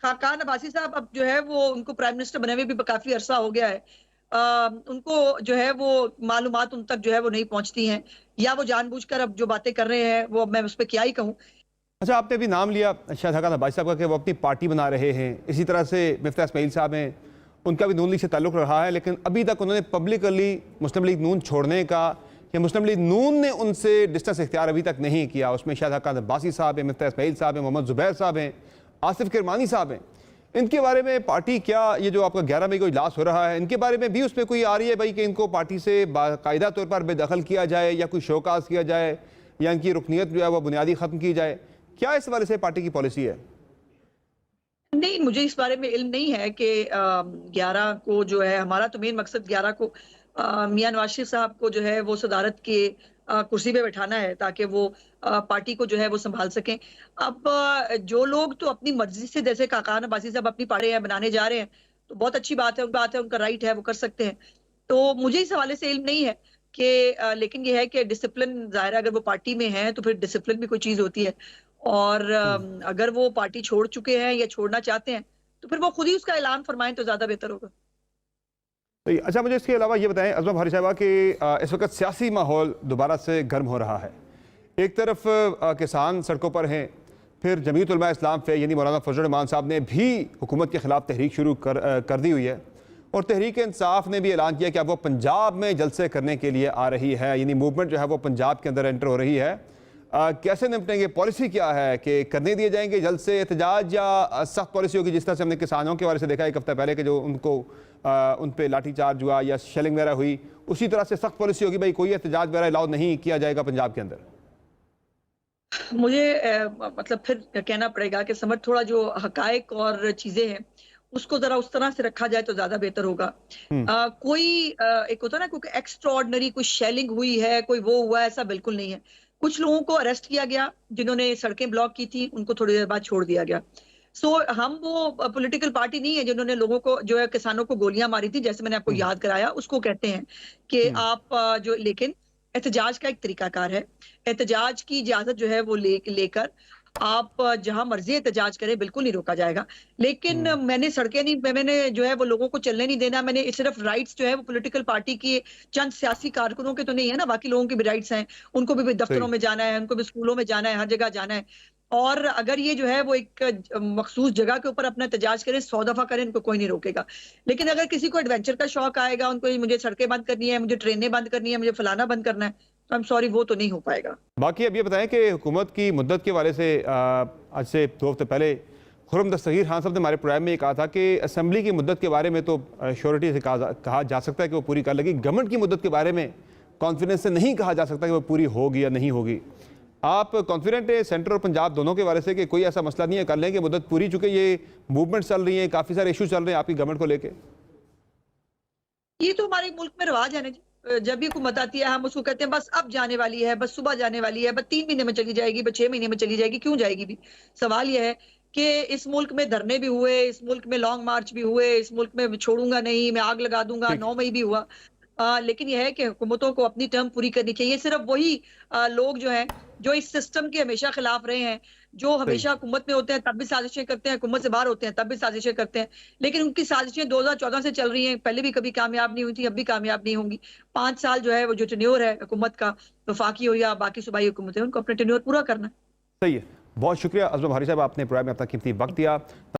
खाकान अब्बासी साहब अब जो है वो उनको प्राइम मिनिस्टर बने हुए भी काफ़ी अरसा हो गया है। उनको जो है वो मालूमात उन तक जो है वो नहीं पहुँचती हैं, या वो जानबूझकर अब जो बातें कर रहे हैं, वो मैं उस पे क्या ही कहूँ। अच्छा, आपने अभी नाम लिया शायद खाकान अब्बासी साहब का कि वो अपनी पार्टी बना रहे हैं। इसी तरह से मिफ्ता इस्माइल साहब हैं, उनका भी नून लीग से ताल्लुक़ रहा है, लेकिन अभी तक उन्होंने पब्लिकली मुस्लिम लीग नून छोड़ने का या मुस्लिम लीग नून ने उनसे डिस्टेंस इख्तियार अभी तक नहीं किया। उसमें शायद खाकान अब्बासी साहब हैं, मिफ्ता इस्माइल साहब हैं, मोहम्मद ज़ुबैर साहब हैं, आसिफ किरमानी साहब हैं। इनके बारे में पार्टी क्या, ये जो आपका 11 मई को इजलास हो रहा है, इनके बारे में भी उसमें कोई आ रही है भाई कि इनको पार्टी से बाकायदा तौर पर बेदखल किया जाए या कोई शोकाज किया जाए या इनकी रुकनीत जो है वह बुनियादी ख़त्म की जाए? क्या इस वाले से पार्टी की पॉलिसी है? नहीं, मुझे इस बारे में इल्म नहीं है कि 11 को जो है, हमारा तो मेन मकसद 11 को मियां नवाज शरीफ साहब को जो है वो सदारत के कुर्सी पे बैठाना है, ताकि वो पार्टी को जो है वो संभाल सकें। अब जो लोग तो अपनी मर्जी से, जैसे खाकान अब्बासी साहब अपनी पार्टी बनाने जा रहे हैं, तो बहुत अच्छी बात है, उनका राइट है, वो कर सकते हैं। तो मुझे इस हवाले से इल्म नहीं है कि लेकिन ये है कि डिसिप्लिन, ज़ाहिर है अगर वो पार्टी में हैं तो फिर डिसिप्लिन भी कोई चीज़ होती है। और अगर वो पार्टी छोड़ चुके हैं या छोड़ना चाहते हैं, तो फिर वो खुद ही उसका ऐलान फरमाएं तो ज़्यादा बेहतर होगा। तो अच्छा, मुझे इसके अलावा ये बताएं अज़मा भारी साहबा कि इस वक्त सियासी माहौल दोबारा से गर्म हो रहा है। एक तरफ किसान सड़कों पर हैं, फिर जमीयत उलमा इस्लाम पे यानी मौलाना फजल रहमान साहब ने भी हुकूमत के ख़िलाफ़ तहरीक शुरू कर दी हुई है, और तहरीक इंसाफ ने भी ऐलान किया कि अब वो पंजाब में जलसे करने के लिए आ रही है, यानी मूवमेंट जो है वो पंजाब के अंदर एंटर हो रही है। कैसे निपटेंगे? पॉलिसी क्या है कि करने दिए जाएंगे जलसे एहतजाज, या सख्त पॉलिसी होगी जिस तरह से हमने किसानों के बारे से देखा एक हफ्ता पहले कि जो उनको उन पर लाठीचार्ज हुआ या शेलिंग वगैरह हुई, उसी तरह से सख्त पॉलिसी होगी भाई कोई एहतजाज वगैरह अलाउ नहीं किया जाएगा पंजाब के अंदर? मुझे मतलब फिर कहना पड़ेगा कि समझ, थोड़ा जो हकायक और चीजें हैं उसको जरा उस तरह से रखा जाए तो ज्यादा बेहतर होगा। कोई एक होता है ना, कोई एक्स्ट्रा ऑर्डिनरी कोई शेलिंग हुई है, कोई वो हुआ है, ऐसा बिल्कुल नहीं है। कुछ लोगों को अरेस्ट किया गया, जिन्होंने सड़कें ब्लॉक की थी, उनको थोड़ी देर बाद छोड़ दिया गया। सो हम वो पॉलिटिकल पार्टी नहीं है जिन्होंने लोगों को, जो है किसानों को गोलियां मारी थी, जैसे मैंने आपको हम्म। याद कराया, उसको कहते हैं कि हम्म। आप जो, लेकिन एहतजाज का एक तरीकाकार है। एहतजाज की इजाजत जो है वो लेकर आप जहां मर्जी एहतजाज करें, बिल्कुल नहीं रोका जाएगा। लेकिन हम्म। मैंने सड़कें नहीं, मैंने जो है वो लोगों को चलने नहीं देना। मैंने सिर्फ राइट्स जो है वो पॉलिटिकल पार्टी की चंद सियासी कारकुनों के तो नहीं है ना, बाकी लोगों के भी राइट्स हैं। उनको भी दफ्तरों सही। में जाना है, उनको भी स्कूलों में जाना है, हर जगह जाना है। और अगर ये जो है वो एक मखसूस जगह के ऊपर अपना एहतजाज करें, 100 दफा करें, इनको कोई नहीं रोकेगा। लेकिन अगर किसी को एडवेंचर का शौक आएगा, उनको मुझे सड़कें बंद करनी है, मुझे ट्रेनें बंद करनी है, मुझे फलाना बंद करना है, तो आई एम सॉरी, वो तो नहीं हो पाएगा। बाकी अब ये बताएं कि हुकूमत की मुद्दत के वाले से आज से 2 हफ्ते पहले खुर्रम दस्तगीर खान साहब ने हमारे प्रोग्राम में ये कहा था कि असम्बली की मुद्दत के बारे में तो श्योरिटी से कहा जा सकता है कि वो पूरी कर लेगी, गवर्नमेंट की मुद्दत के बारे में कॉन्फिडेंस से नहीं कहा जा सकता कि वो पूरी होगी या नहीं होगी। आप कॉन्फिडेंट है सेंटर और पंजाब दोनों के बारे से कि कोई ऐसा मसला नहीं है, कर लेंगे मुद्दत पूरी, चुके ये मूवमेंट चल रही है, काफ़ी सारे इशू चल रहे हैं आपकी गवर्नमेंट को लेकर? ये तो हमारे मुल्क में रिवाज है ना जी। जब भी हुकूमत आती है, हम उसको कहते हैं बस अब जाने वाली है, बस सुबह जाने वाली है, बस 3 महीने में चली जाएगी, बस 6 महीने में चली जाएगी। क्यों जाएगी भी? सवाल यह है कि इस मुल्क में धरने भी हुए, इस मुल्क में लॉन्ग मार्च भी हुए, इस मुल्क में छोड़ूंगा नहीं, मैं आग लगा दूंगा, ठीक। 9 मई भी हुआ। लेकिन यह है कि हुकूमतों को अपनी टर्म पूरी करनी चाहिए। सिर्फ वही लोग जो हैं, जो इस सिस्टम के हमेशा खिलाफ रहे हैं, जो सही। हमेशा हुकूमत में होते हैं तब भी साजिशें करते हैं, हुकूमत से बाहर होते हैं तब भी साजिशें करते हैं। लेकिन उनकी साजिशें 2014 से चल रही हैं, पहले भी कभी कामयाब नहीं हुई थी, अब भी कामयाब नहीं होंगी। 5 साल जो है वो जो टेन्योर है हुकूमत का, वफाकी हो या बाकी सूबाई हुकूमत है, उनको अपना टेन्योर पूरा करना है। सही है। बहुत शुक्रिया अज़मा भारी साहब, आपने प्रोग्राम में अपना कीमती वक्त दिया।